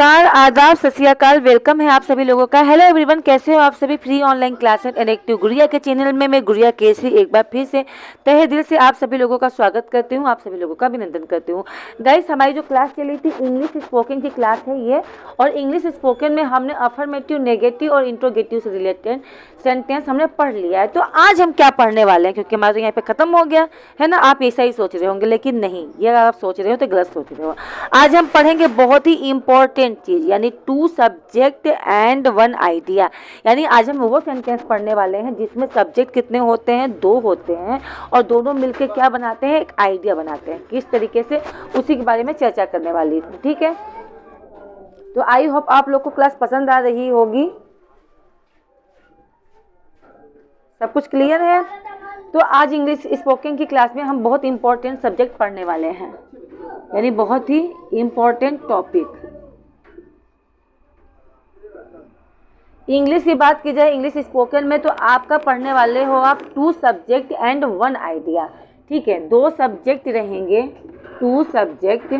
नमस्कार, आदाब, सत श्री अकाल। वेलकम है आप सभी लोगों का। हेलो एवरीवन, कैसे हो आप सभी। Free online classes and active गुड़िया के चैनल में मैं गुड़िया केसरी एक बार फिर से तहे दिल से आप सभी लोगों का स्वागत करती हूँ, आप सभी लोगों का अभिनंदन करती हूँ। गाइस, हमारी जो क्लास चली थी इंग्लिश स्पोकन की क्लास है ये, और इंग्लिश स्पोकन में हमने अफर्मेटिव, नेगेटिव और इंट्रोगेटिव से रिलेटेड सेंटेंस हमने पढ़ लिया है। तो आज हम क्या पढ़ने वाले हैं, क्योंकि हमारे यहाँ पे खत्म हो गया है ना। आप ऐसा ही सोच रहे होंगे, लेकिन नहीं, ये अगर आप सोच रहे हो तो गलत सोच रहे हो। आज हम पढ़ेंगे बहुत ही इंपॉर्टेंट चीज, यानी 2 सब्जेक्ट एंड 1 आइडिया। यानी आज हम वो सेंटेंस पढ़ने वाले हैं जिसमें सब्जेक्ट कितने होते हैं, 2 होते हैं, और दोनों मिलकर क्या बनाते हैं, एक आइडिया बनाते हैं। किस तरीके से, उसी के बारे में चर्चा करने वाली हूँ, ठीक है। तो आई होप आप लोग को क्लास पसंद आ रही होगी। सब कुछ क्लियर है। तो आज इंग्लिश स्पोकन की क्लास में हम बहुत इंपॉर्टेंट सब्जेक्ट पढ़ने वाले हैं, यानी बहुत ही इंपॉर्टेंट टॉपिक। इंग्लिश की बात की जाए इंग्लिश स्पोकन में, तो आपका पढ़ने वाले हो आप 2 सब्जेक्ट एंड 1 आइडिया, ठीक है। 2 सब्जेक्ट रहेंगे, 2 सब्जेक्ट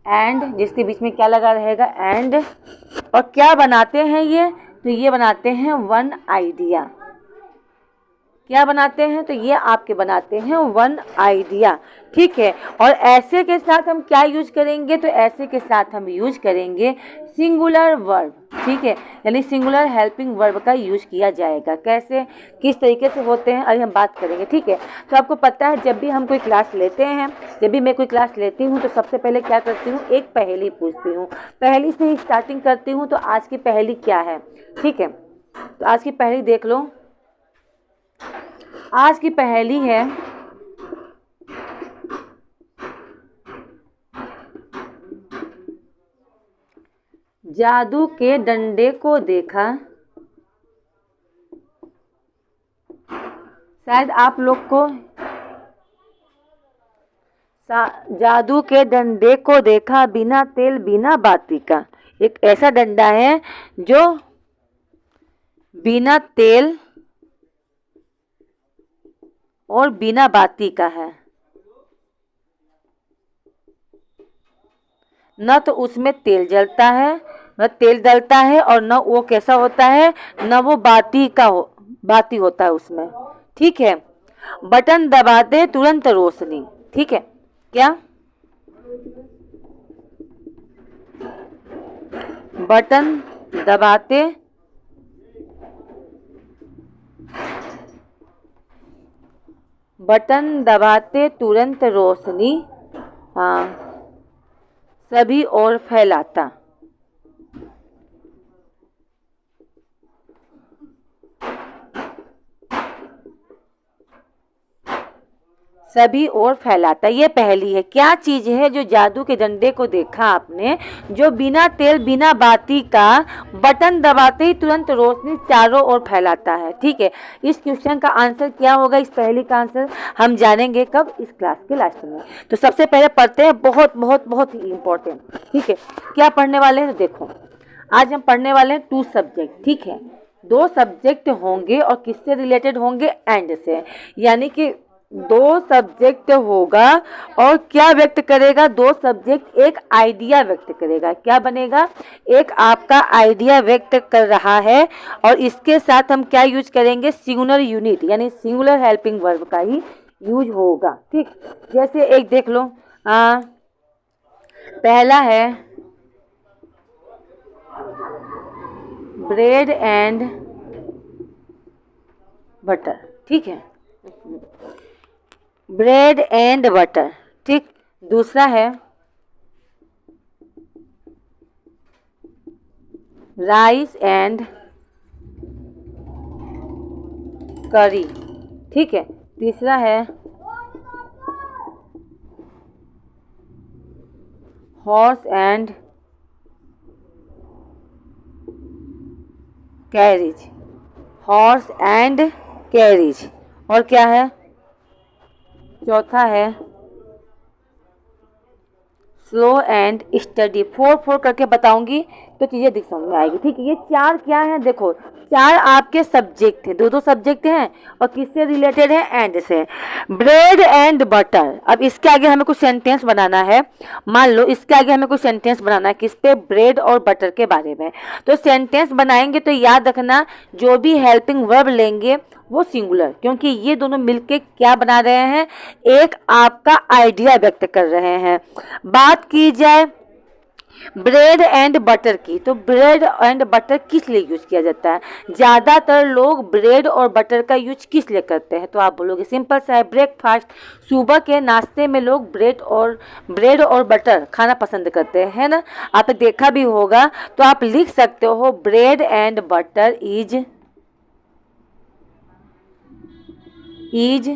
एंड, जिसके बीच में क्या लगा रहेगा, एंड। और क्या बनाते हैं ये, तो ये बनाते हैं 1 आइडिया। क्या बनाते हैं, तो ये आपके बनाते हैं 1 आइडिया, ठीक है। और ऐसे के साथ हम क्या यूज करेंगे, तो ऐसे के साथ हम यूज करेंगे सिंगुलर वर्ब, ठीक है। यानी सिंगुलर हेल्पिंग वर्ब का यूज किया जाएगा। कैसे, किस तरीके से होते हैं, अभी हम बात करेंगे, ठीक है। तो आपको पता है, जब भी हम कोई क्लास लेते हैं, जब भी मैं कोई क्लास लेती हूँ, तो सबसे पहले क्या करती हूँ, एक पहेली पूछती हूँ। पहेली से ही स्टार्टिंग करती हूँ। तो आज की पहेली क्या है, ठीक है। तो आज की पहेली देख लो। आज की पहेली है, जादू के डंडे को देखा। शायद आप लोग को जादू के डंडे को देखा, बिना तेल बिना बाती का। एक ऐसा डंडा है जो बिना तेल और बिना बाती का है। न तो उसमें तेल जलता है, न तेल डलता है, और न वो कैसा होता है, न वो बाती होता है उसमें, ठीक है। बटन दबाते तुरंत रोशनी, ठीक है। क्या, बटन दबाते तुरंत रोशनी, हाँ, सभी ओर फैलाता। सभी ओर फैलाता, ये पहेली है। क्या चीज है जो जादू के डंडे को देखा आपने, जो बिना तेल बिना बाती का, बटन दबाते ही तुरंत रोशनी चारों ओर फैलाता है, ठीक है। इस क्वेश्चन का आंसर क्या होगा, इस पहेली का आंसर हम जानेंगे कब, इस क्लास के लास्ट में। तो सबसे पहले पढ़ते हैं, बहुत बहुत बहुत ही इंपॉर्टेंट, ठीक है। क्या पढ़ने वाले हैं, तो देखो, आज हम पढ़ने वाले हैं 2 सब्जेक्ट, ठीक है। 2 सब्जेक्ट होंगे, और किससे रिलेटेड होंगे, एंड से। यानी कि 2 सब्जेक्ट होगा, और क्या व्यक्त करेगा, 2 सब्जेक्ट एक आइडिया व्यक्त करेगा। क्या बनेगा, एक आपका आइडिया व्यक्त कर रहा है, और इसके साथ हम क्या यूज करेंगे, सिंगुलर यूनिट, यानी सिंगुलर हेल्पिंग वर्ब का ही यूज होगा, ठीक। जैसे एक देख लो, पहला है ब्रेड एंड बटर, ठीक है। ब्रेड एंड बटर, ठीक। दूसरा है राइस एंड करी, ठीक है। तीसरा है horse and carriage, horse and carriage. और क्या है, चौथा है स्लो एंड स्टडी। 4 करके बताऊंगी तो चीज़ें दिख समझ में आएगी। ठीक है, ये 4 क्या है, देखो 4 आपके सब्जेक्ट हैं, 2 सब्जेक्ट हैं और किससे रिलेटेड है, एंड से। ब्रेड एंड बटर, अब इसके आगे हमें कुछ सेंटेंस बनाना है। मान लो इसके आगे हमें कुछ सेंटेंस बनाना है किस पे, ब्रेड और बटर के बारे में। तो सेंटेंस बनाएंगे तो याद रखना जो भी हेल्पिंग वर्ब लेंगे वो सिंगुलर, क्योंकि ये दोनों मिलके क्या बना रहे हैं, एक आपका आइडिया व्यक्त कर रहे हैं। बात की जाए ब्रेड एंड बटर की, तो ब्रेड एंड बटर किस लिए यूज किया जाता है, ज़्यादातर लोग ब्रेड और बटर का यूज किस लिए करते हैं, तो आप बोलोगे सिंपल सा है, ब्रेकफास्ट। सुबह के नाश्ते में लोग ब्रेड और बटर खाना पसंद करते हैं, है ना, आपने देखा भी होगा। तो आप लिख सकते हो bread and butter is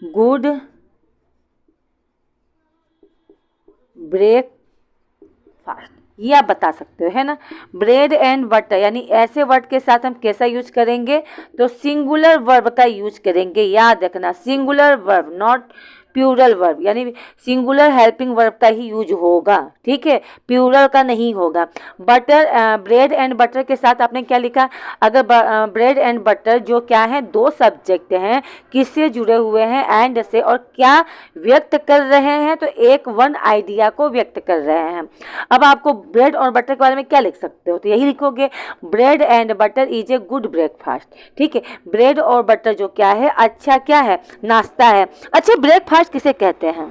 good breakfast, ये आप बता सकते हो, है ना। ब्रेड एंड बटर यानी ऐसे वर्ड के साथ हम कैसा यूज करेंगे, तो सिंगुलर वर्ब का यूज करेंगे, याद रखना singular verb, not plural verb, यानी सिंगुलर हेल्पिंग वर्ब का ही यूज होगा। ठीक है, प्लूरल का नहीं होगा। ब्रेड एंड बटर के साथ आपने क्या लिखा, अगर ब्रेड एंड बटर जो क्या है, 2 सब्जेक्ट हैं, किससे जुड़े हुए हैं, एंड से, और क्या व्यक्त कर रहे हैं, तो एक वन आइडिया को व्यक्त कर रहे हैं। अब आपको ब्रेड और बटर के बारे में क्या लिख सकते हो, तो यही लिखोगे bread and butter is a good breakfast. ठीक है, ब्रेड और बटर जो क्या है, अच्छा क्या है, नाश्ता है। अच्छा, ब्रेकफास्ट किसे कहते हैं,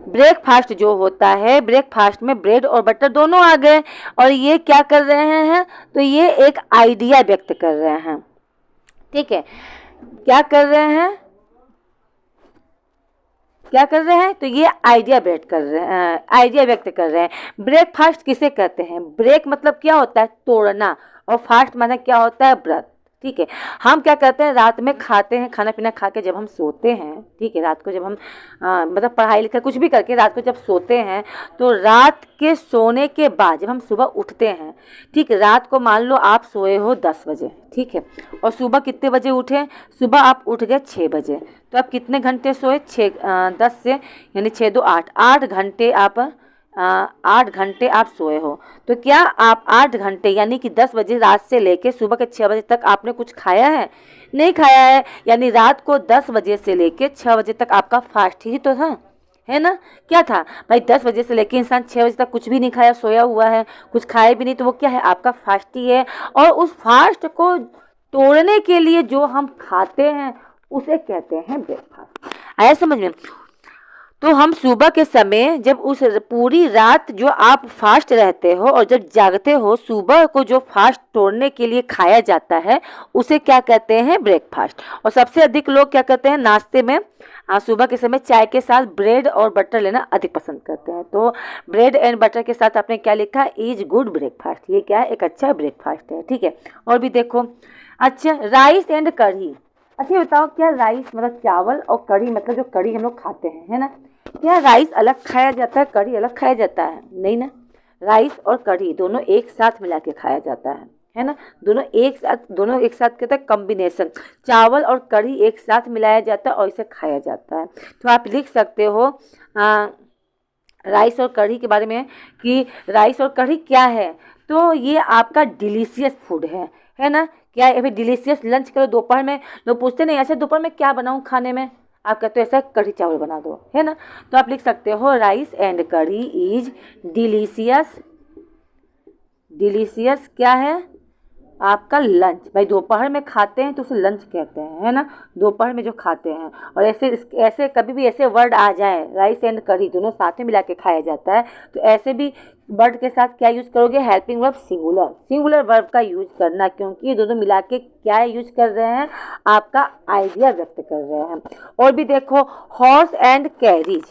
ब्रेकफास्ट जो होता है, ब्रेकफास्ट में ब्रेड और बटर दोनों आ गए और ये क्या कर रहे हैं, तो ये एक आइडिया व्यक्त कर रहे हैं। ठीक है, क्या कर रहे हैं, तो ये आइडिया व्यक्त कर रहे हैं। ब्रेकफास्ट किसे कहते हैं, ब्रेक मतलब क्या होता है, तोड़ना, और फास्ट माने क्या होता है, व्रत। ठीक है, हम क्या करते हैं, रात में खाते हैं, खाना पीना खा के जब हम सोते हैं, ठीक है, रात को जब हम मतलब पढ़ाई लिखाई कुछ भी करके रात को जब सोते हैं, तो रात के सोने के बाद जब हम सुबह उठते हैं, ठीक है, रात को मान लो आप सोए हो 10 बजे, ठीक है, और सुबह कितने बजे उठे, सुबह आप उठ गए 6 बजे, तो आप कितने घंटे सोए, 10 से यानी 6 2 8, 8 घंटे आप 8 घंटे आप सोए हो। तो क्या आप 8 घंटे यानी कि 10 बजे रात से लेके सुबह के 6 बजे तक आपने कुछ खाया है, नहीं खाया है, यानी रात को 10 बजे से लेके 6 बजे तक आपका फास्ट ही तो था, है ना। क्या था भाई, 10 बजे से लेके इंसान 6 बजे तक कुछ भी नहीं खाया, सोया हुआ है, कुछ खाया भी नहीं, तो वो क्या है, आपका फास्ट ही है। और उस फास्ट को तोड़ने के लिए जो हम खाते हैं उसे कहते हैं ब्रेकफास्ट। आया समझ में। तो हम सुबह के समय जब उस पूरी रात जो आप फास्ट रहते हो और जब जागते हो, सुबह को जो फास्ट तोड़ने के लिए खाया जाता है उसे क्या कहते हैं, ब्रेकफास्ट। और सबसे अधिक लोग क्या करते हैं, नाश्ते में सुबह के समय चाय के साथ ब्रेड और बटर लेना अधिक पसंद करते हैं। तो ब्रेड एंड बटर के साथ आपने क्या लिखा, इज गुड ब्रेकफास्ट, ये क्या है, एक अच्छा ब्रेकफास्ट है। ठीक है, और भी देखो। अच्छा, राइस एंड कढ़ी। अच्छा बताओ, क्या राइस मतलब चावल और कढ़ी मतलब जो कढ़ी हम लोग खाते हैं, है ना, क्या राइस अलग खाया जाता है, कढ़ी अलग खाया जाता है, नहीं ना। राइस और कढ़ी दोनों एक साथ मिला के खाया जाता है ना, दोनों एक साथ कहते हैं कॉम्बिनेशन, चावल और कढ़ी एक साथ मिलाया जाता है और इसे खाया जाता है। तो आप लिख सकते हो राइस और कढ़ी के बारे में कि राइस और कढ़ी क्या है, तो ये आपका डिलीशियस फूड है ना। क्या है, डिलीशियस लंच करो दोपहर में, लोग पूछते नहीं अच्छा दोपहर में क्या बनाऊं खाने में, आप कहते हो ऐसा कढ़ी चावल बना दो, है ना। तो आप लिख सकते हो rice and kadhi is delicious क्या है, आपका लंच। भाई दोपहर में खाते हैं तो उसे लंच कहते हैं, है ना, दोपहर में जो खाते हैं। और ऐसे कभी भी ऐसे वर्ड आ जाए, राइस एंड कढ़ी दोनों साथ में मिला के खाया जाता है, तो ऐसे भी वर्ड के साथ क्या यूज करोगे, हेल्पिंग वर्ब सिंगुलर वर्ब का यूज करना, क्योंकि ये दोनों मिला के क्या यूज कर रहे हैं, आपका आइडिया व्यक्त कर रहे हैं। और भी देखो, हॉर्स एंड कैरिज।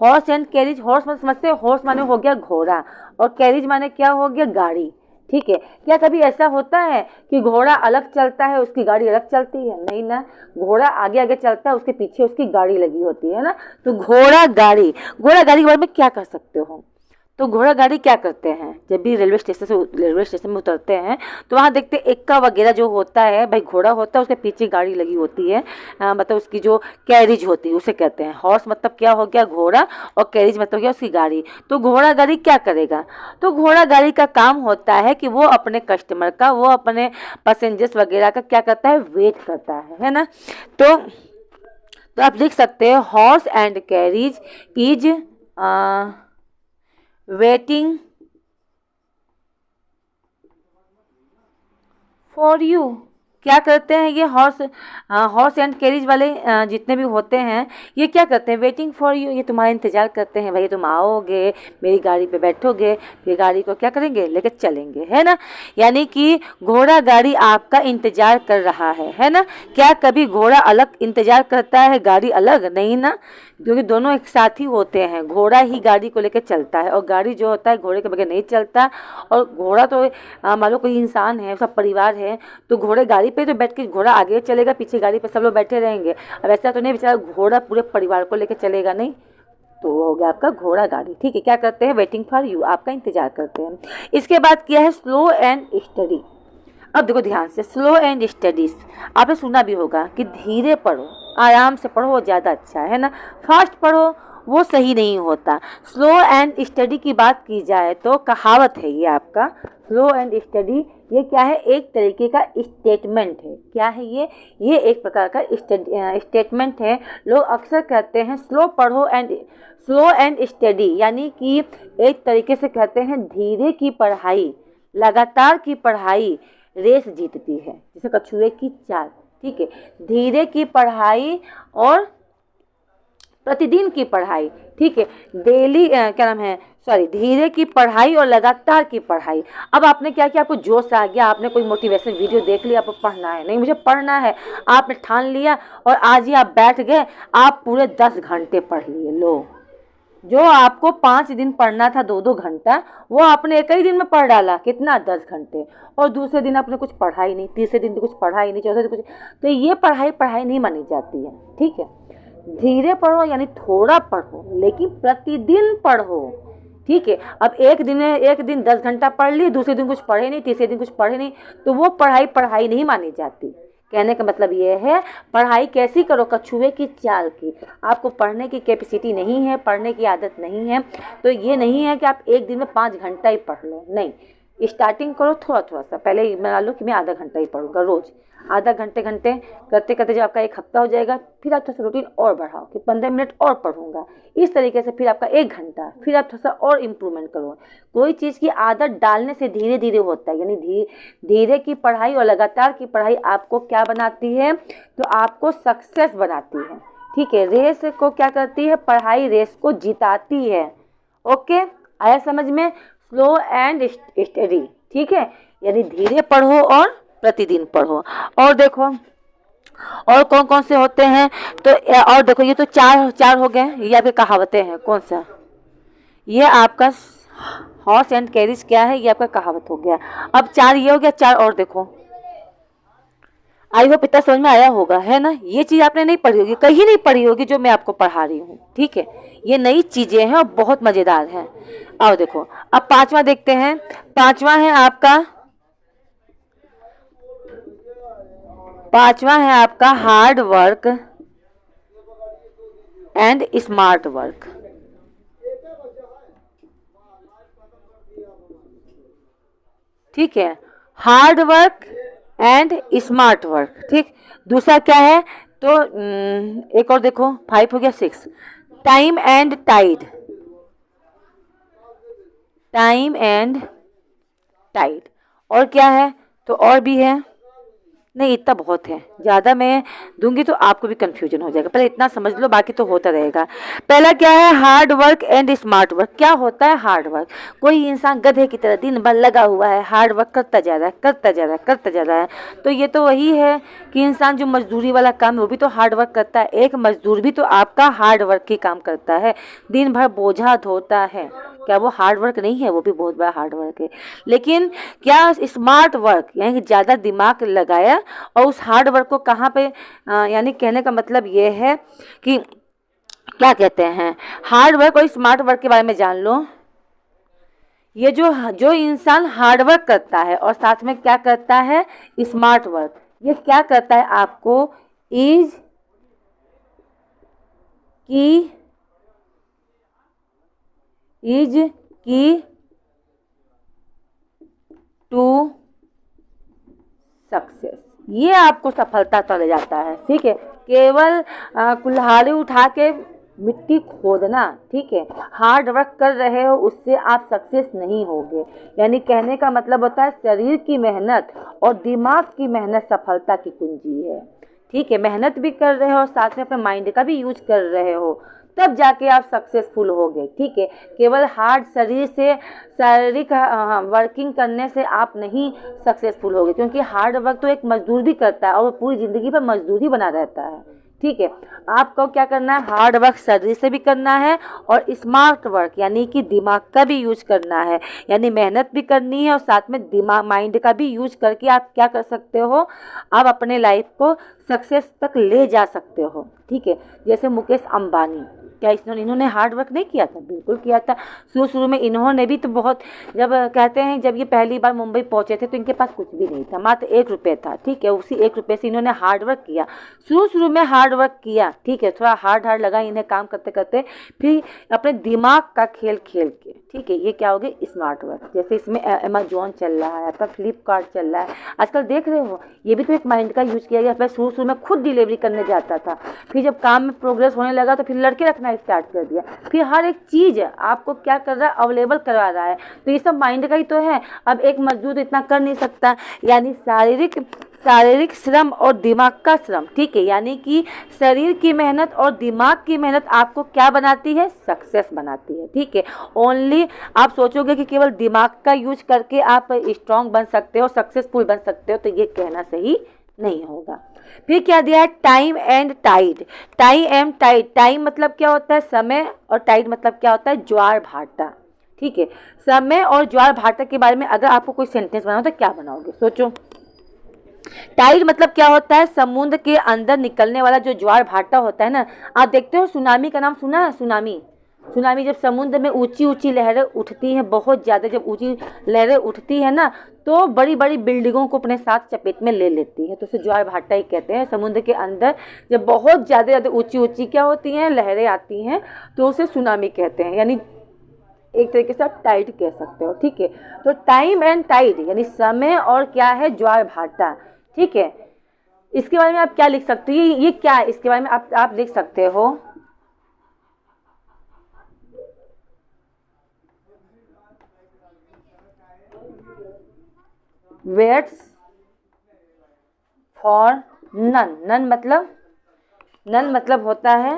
हॉर्स मतलब समझते हो, हॉर्स माने हो गया घोड़ा और कैरिज माने क्या हो गया, गाड़ी। ठीक है, क्या कभी ऐसा होता है कि घोड़ा अलग चलता है उसकी गाड़ी अलग चलती है, नहीं ना, घोड़ा आगे आगे चलता है उसके पीछे उसकी गाड़ी लगी होती है ना। तो घोड़ा गाड़ी के बारे में क्या कर सकते हो, तो घोड़ा गाड़ी क्या करते हैं, जब भी रेलवे स्टेशन में उतरते हैं तो वहाँ देखते हैं एक्का वगैरह जो होता है, भाई घोड़ा होता है उसके पीछे गाड़ी लगी होती है, मतलब उसकी जो कैरिज होती है उसे कहते हैं। हॉर्स मतलब क्या हो गया, घोड़ा, और कैरिज मतलब क्या, उसकी गाड़ी। तो घोड़ा गाड़ी क्या करेगा, तो घोड़ा गाड़ी का काम होता है कि वो अपने कस्टमर का, वो अपने पैसेंजर्स वगैरह का क्या करता है, वेट करता है ना। तो आप लिख सकते हैं horse and carriage is waiting for you. क्या करते हैं ये हॉर्स एंड कैरिज वाले जितने भी होते हैं, ये क्या करते हैं, वेटिंग फॉर यू, ये तुम्हारा इंतजार करते हैं, भाई तुम आओगे, मेरी गाड़ी पे बैठोगे, फिर गाड़ी को क्या करेंगे, लेकर चलेंगे, है ना। यानी कि घोड़ा गाड़ी आपका इंतजार कर रहा है ना। क्या कभी घोड़ा अलग इंतजार करता है, गाड़ी अलग? नहीं ना, क्योंकि दोनों एक साथ ही होते हैं। घोड़ा ही गाड़ी को लेकर चलता है और गाड़ी जो होता है घोड़े के बगैर नहीं चलता। और घोड़ा तो मान लो कोई इंसान है, उसका परिवार है, तो घोड़े गाड़ी पे तो बैठ के घोड़ा आगे चलेगा, पीछे गाड़ी पे सब लोग बैठे रहेंगे। अब ऐसा तो नहीं बेचारा घोड़ा पूरे परिवार को लेकर चलेगा, नहीं। तो हो गया आपका घोड़ा गाड़ी, ठीक है। क्या करते हैं, वेटिंग फॉर यू, आपका इंतजार करते हैं। इसके बाद किया है स्लो एंड स्टडी। अब देखो ध्यान से, स्लो एंड स्टडीज आपने सुना भी होगा कि धीरे पढ़ो, आराम से पढ़ो, वो ज़्यादा अच्छा है ना। फास्ट पढ़ो वो सही नहीं होता। स्लो एंड स्टडी की बात की जाए तो कहावत है ये आपका, स्लो एंड स्टडी, ये क्या है, एक तरीके का स्टेटमेंट है। क्या है ये एक प्रकार का स्टेटमेंट है। लोग अक्सर कहते हैं स्लो एंड स्टडी, यानी कि एक तरीके से कहते हैं धीरे की पढ़ाई, लगातार की पढ़ाई रेस जीतती है, जैसे कछुए की चाल, ठीक है। धीरे की पढ़ाई और प्रतिदिन की पढ़ाई, ठीक है, डेली क्या नाम है, सॉरी, धीरे की पढ़ाई और लगातार की पढ़ाई। अब आपने क्या किया, आपको जोश आ गया, आपने कोई मोटिवेशन वीडियो देख लिया, आपको पढ़ना है, नहीं मुझे पढ़ना है, आपने ठान लिया और आज ही आप बैठ गए, आप पूरे 10 घंटे पढ़ लिए। लो, जो आपको 5 दिन पढ़ना था 2-2 घंटा, वो आपने एक ही दिन में पढ़ डाला, कितना, 10 घंटे। और दूसरे दिन आपने कुछ पढ़ा ही नहीं, तीसरे दिन तो कुछ पढ़ा ही नहीं, चौथे दिन कुछ। तो ये पढ़ाई नहीं मानी जाती है, ठीक है। धीरे पढ़ो यानी थोड़ा पढ़ो, लेकिन प्रतिदिन पढ़ो, ठीक है। अब एक दिन 10 घंटा पढ़ ली, दूसरे दिन कुछ पढ़े नहीं, तीसरे दिन कुछ पढ़े नहीं, तो वो पढ़ाई नहीं मानी जाती। कहने का मतलब ये है, पढ़ाई कैसी करो, कछुए की चाल की। आपको पढ़ने की कैपेसिटी नहीं है, पढ़ने की आदत नहीं है, तो ये नहीं है कि आप एक दिन में 5 घंटा ही पढ़ लो, नहीं। स्टार्टिंग करो थोड़ा सा, पहले बना लो कि मैं आधा घंटा ही पढ़ूंगा रोज़। आधा घंटे करते करते जब आपका एक हफ्ता हो जाएगा, फिर आप थोड़ा सा रूटीन और बढ़ाओ कि 15 मिनट और पढ़ूंगा। इस तरीके से फिर आपका 1 घंटा, फिर आप थोड़ा सा और इम्प्रूवमेंट करो। कोई चीज़ की आदत डालने से धीरे धीरे होता है, यानी धीरे की पढ़ाई और लगातार की पढ़ाई आपको क्या बनाती है, तो आपको सक्सेस बनाती है, ठीक है। रेस को क्या करती है, पढ़ाई रेस को जिताती है। ओके, आया समझ में, स्लो एंड स्टडी, ठीक है, यानी धीरे पढ़ो और प्रतिदिन पढ़ो। और देखो और कौन कौन से होते हैं, तो और देखो ये तो चार हो गए, ये आपके कहावतें हैं। कौन सा, ये आपका हॉर्स एंड कैरिज क्या है, ये आपका कहावत हो गया। अब 4 ये हो गया, 4 और देखो। आई होप इतना समझ में आया होगा, है ना। ये चीज़ आपने नहीं पढ़ी होगी, कहीं नहीं पढ़ी होगी जो मैं आपको पढ़ा रही हूँ, ठीक है। ये नई चीज़ें हैं और बहुत मज़ेदार हैं। आओ देखो, अब 5वां देखते हैं। 5वां है आपका hard work and smart work, ठीक है। Hard work and smart work, ठीक। दूसरा क्या है, तो एक और देखो, 5 हो गया। 6 टाइम एंड टाइड, और क्या है, तो और भी है, नहीं इतना बहुत है, ज़्यादा मैं दूंगी तो आपको भी कंफ्यूजन हो जाएगा। पहले इतना समझ लो, बाकी तो होता रहेगा। पहला क्या है, hard work and smart work. क्या होता है हार्ड वर्क, कोई इंसान गधे की तरह दिन भर लगा हुआ है, हार्ड वर्क करता जा रहा है, तो ये तो वही है कि इंसान जो मजदूरी वाला काम है वो भी तो हार्ड वर्क करता है। एक मजदूर भी तो आपका हार्ड वर्क ही काम करता है, दिन भर बोझा ढोता है, क्या वो हार्ड वर्क नहीं है, वो भी बहुत बड़ा हार्ड वर्क है। लेकिन क्या स्मार्ट वर्क, यानी कि ज़्यादा दिमाग लगाया और उस हार्ड वर्क को कहाँ पे, यानी कहने का मतलब ये है कि क्या कहते हैं, हार्ड वर्क और स्मार्ट वर्क के बारे में जान लो। ये जो जो इंसान हार्ड वर्क करता है और साथ में क्या करता है, स्मार्ट वर्क, ये क्या करता है आपको इज की टू सक्सेस, ये आपको सफलता तक ले जाता है। ठीक है, केवल कुल्हाड़ी उठा के मिट्टी खोदना, ठीक है, हार्ड वर्क कर रहे हो उससे आप सक्सेस नहीं होगे। यानी कहने का मतलब होता है शरीर की मेहनत और दिमाग की मेहनत सफलता की कुंजी है। ठीक है, मेहनत भी कर रहे हो साथ में अपने माइंड का भी यूज कर रहे हो, तब जाके आप सक्सेसफुल होगे। ठीक है, केवल हार्ड शरीर से शारीरिक वर्किंग करने से आप नहीं सक्सेसफुल होगे, क्योंकि हार्ड वर्क तो एक मजदूर भी करता है और वो पूरी ज़िंदगी पर मजदूर ही बना रहता है। ठीक है, आपको क्या करना है, हार्ड वर्क शरीर से भी करना है और स्मार्ट वर्क यानी कि दिमाग का भी यूज करना है, यानी मेहनत भी करनी है और साथ में दिमाग माइंड का भी यूज करके आप क्या कर सकते हो, आप अपने लाइफ को सक्सेस तक ले जा सकते हो। ठीक है, जैसे मुकेश अंबानी, क्या इन्होंने हार्ड वर्क नहीं किया था? बिल्कुल किया था। शुरू में इन्होंने भी तो बहुत, जब कहते हैं जब ये पहली बार मुंबई पहुंचे थे तो इनके पास कुछ भी नहीं था, मात्र 1 रुपये था। ठीक है, उसी 1 रुपये से इन्होंने हार्ड वर्क किया, शुरू में हार्ड वर्क किया। ठीक है, थोड़ा हार्ड लगा इन्हें काम करते करते, फिर अपने दिमाग का खेल खेल के, ठीक है, ये क्या हो गया, स्मार्ट वर्क। जैसे इसमें अमेजोन चल रहा है, आपका फ्लिपकार्ट चल रहा है, आजकल देख रहे हो, ये भी तो एक माइंड का यूज किया गया। पहले शुरू में खुद डिलीवरी करने जाता था, फिर जब काम में प्रोग्रेस होने लगा तो फिर लड़के रखना स्टार्ट कर दिया, फिर हर एक चीज़ आपको क्या कर रहा है, अवेलेबल करवा रहा है। तो ये सब माइंड का ही तो है। अब एक मजदूर इतना कर नहीं सकता, यानी शारीरिक श्रम और दिमाग का श्रम। ठीक है, यानी कि शरीर की मेहनत और दिमाग की मेहनत आपको क्या बनाती है, सक्सेस बनाती है। ठीक है, ओनली आप सोचोगे कि केवल दिमाग का यूज करके आप स्ट्रांग बन सकते हो, सक्सेसफुल बन सकते हो, तो ये कहना सही नहीं होगा। फिर क्या दिया है, टाइम एंड टाइड। टाइम मतलब क्या होता है, समय, और टाइड मतलब क्या होता है, ज्वार भाटा। ठीक है, समय और ज्वार भाटा के बारे में अगर आपको कोई सेंटेंस बनाओ तो क्या बनाओगे, सोचो। टाइड मतलब क्या होता है, समुद्र के अंदर निकलने वाला जो ज्वार भाटा होता है ना। आप देखते हो सुनामी का नाम सुना है, सुनामी जब समुद्र में ऊंची ऊंची लहरें उठती हैं, बहुत ज़्यादा जब ऊंची लहरें उठती है ना, तो बड़ी बड़ी बिल्डिंगों को अपने साथ चपेट में ले लेती है, तो उसे ज्वार भाटा ही कहते हैं। समुद्र के अंदर जब बहुत ज़्यादा ऊंची ऊंची क्या होती हैं, लहरें आती हैं, तो उसे सुनामी कहते हैं, यानी एक तरीके से आप टाइड कह सकते हो। ठीक है, तो टाइम एंड टाइड यानी समय और क्या है, ज्वार भाटा। ठीक है, इसके बारे में आप क्या लिख सकते हो, ये क्या है, इसके बारे में आप लिख सकते हो, वेट्स फॉर नन। नन मतलब होता है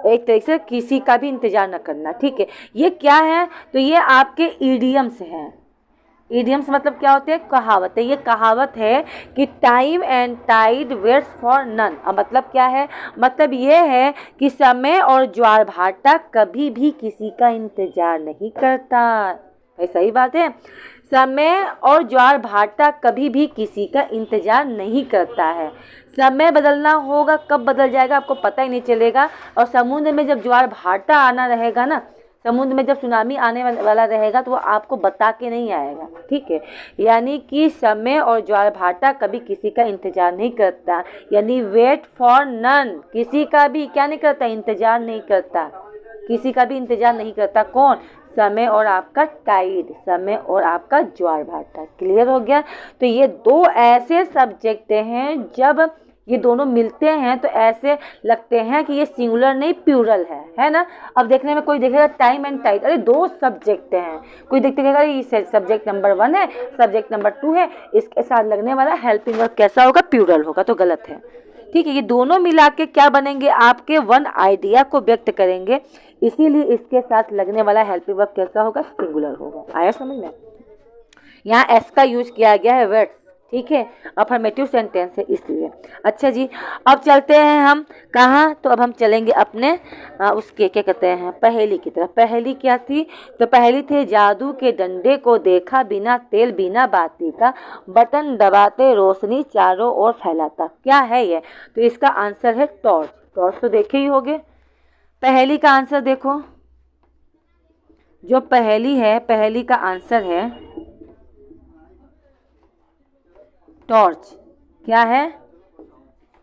एक तरीके से किसी का भी इंतजार न करना। ठीक है, ये क्या है, तो ये आपके ईडियम्स हैं। ईडियम्स मतलब क्या होते हैं, कहावत है। ये कहावत है कि time and tide waits for none. अब मतलब क्या है, मतलब ये है कि समय और ज्वार भाटा कभी भी किसी का इंतजार नहीं करता। भाई सही बात है, समय और ज्वार भाटा कभी भी किसी का इंतजार नहीं करता है। समय बदलना होगा, कब बदल जाएगा आपको पता ही नहीं चलेगा। और समुद्र में जब ज्वार भाटा आना रहेगा ना, समुद्र में जब सुनामी आने वाला रहेगा, तो वो आपको बता के नहीं आएगा। ठीक है, यानी कि समय और ज्वार भाटा कभी किसी का इंतजार नहीं करता, यानी वेट फॉर नन, किसी का भी क्या नहीं करता, इंतजार नहीं करता, किसी का भी इंतजार नहीं करता। कौन, समय और आपका टाइड, समय और आपका ज्वार भाटा। क्लियर हो गया। तो ये दो ऐसे सब्जेक्ट हैं, जब ये दोनों मिलते हैं तो ऐसे लगते हैं कि ये सिंगुलर नहीं प्लूरल है ना। अब देखने में कोई देखेगा टाइम एंड टाइड, अरे दो सब्जेक्ट हैं, कोई देखेगा ये सब्जेक्ट नंबर 1 है, सब्जेक्ट नंबर 2 है, इसके साथ लगने वाला हेल्पिंग वर्ब कैसा होगा, प्लूरल होगा, तो गलत है। ठीक है, ये दोनों मिला के क्या बनेंगे, आपके वन आइडिया को व्यक्त करेंगे, इसीलिए इसके साथ लगने वाला हेल्पिंग वर्ब कैसा होगा, सिंगुलर होगा। आया समझ में। यहाँ एस का यूज किया गया है वेट्स। ठीक है, अफर्मेटिव सेंटेंस है इसलिए। अच्छा जी, अब चलते हैं हम कहाँ, तो अब हम चलेंगे अपने उसके क्या कहते हैं, पहेली की तरफ। पहेली क्या थी, तो पहेली थी, जादू के डंडे को देखा बिना तेल बिना बाती का, बटन दबाते रोशनी चारों ओर फैलाता। क्या है ये, तो इसका आंसर है टॉर्च। टॉर्च तो देखे ही होगे। पहेली का आंसर देखो, जो पहेली है, पहेली का आंसर है टॉर्च। क्या है?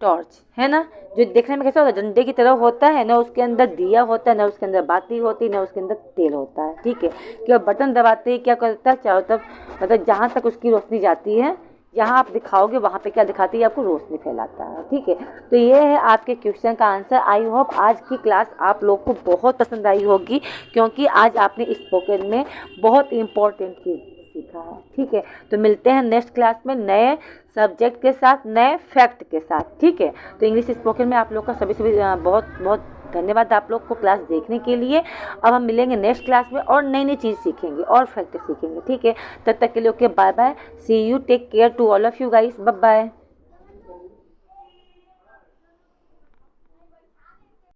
टॉर्च, है ना। जो देखने में कैसा होता है, डंडे की तरह होता है ना, उसके अंदर दिया होता है ना, उसके अंदर बाती होती है ना, उसके अंदर तेल होता है। ठीक है, कि बटन दबाते ही क्या करता है, चारों तरफ मतलब जहाँ तक उसकी रोशनी जाती है, जहाँ आप दिखाओगे वहाँ पे क्या दिखाती है, आपको रोशनी फैलाता है। ठीक है, तो ये है आपके क्वेश्चन का आंसर। आई होप आज की क्लास आप लोग को बहुत पसंद आई होगी, क्योंकि आज आपने स्पोकन में बहुत इम्पोर्टेंट चीज़ सीखा है। ठीक है, तो मिलते हैं नेक्स्ट क्लास में नए सब्जेक्ट के साथ, नए फैक्ट के साथ। ठीक है, तो इंग्लिश स्पोकन में आप लोग का सभी बहुत बहुत धन्यवाद आप लोग को क्लास देखने के लिए। अब हम मिलेंगे नेक्स्ट क्लास में और नई नई चीज़ सीखेंगे और फैक्ट सीखेंगे। ठीक है, तब तक के लिए okay, bye bye, see you, take care to all of you guys, bye bye.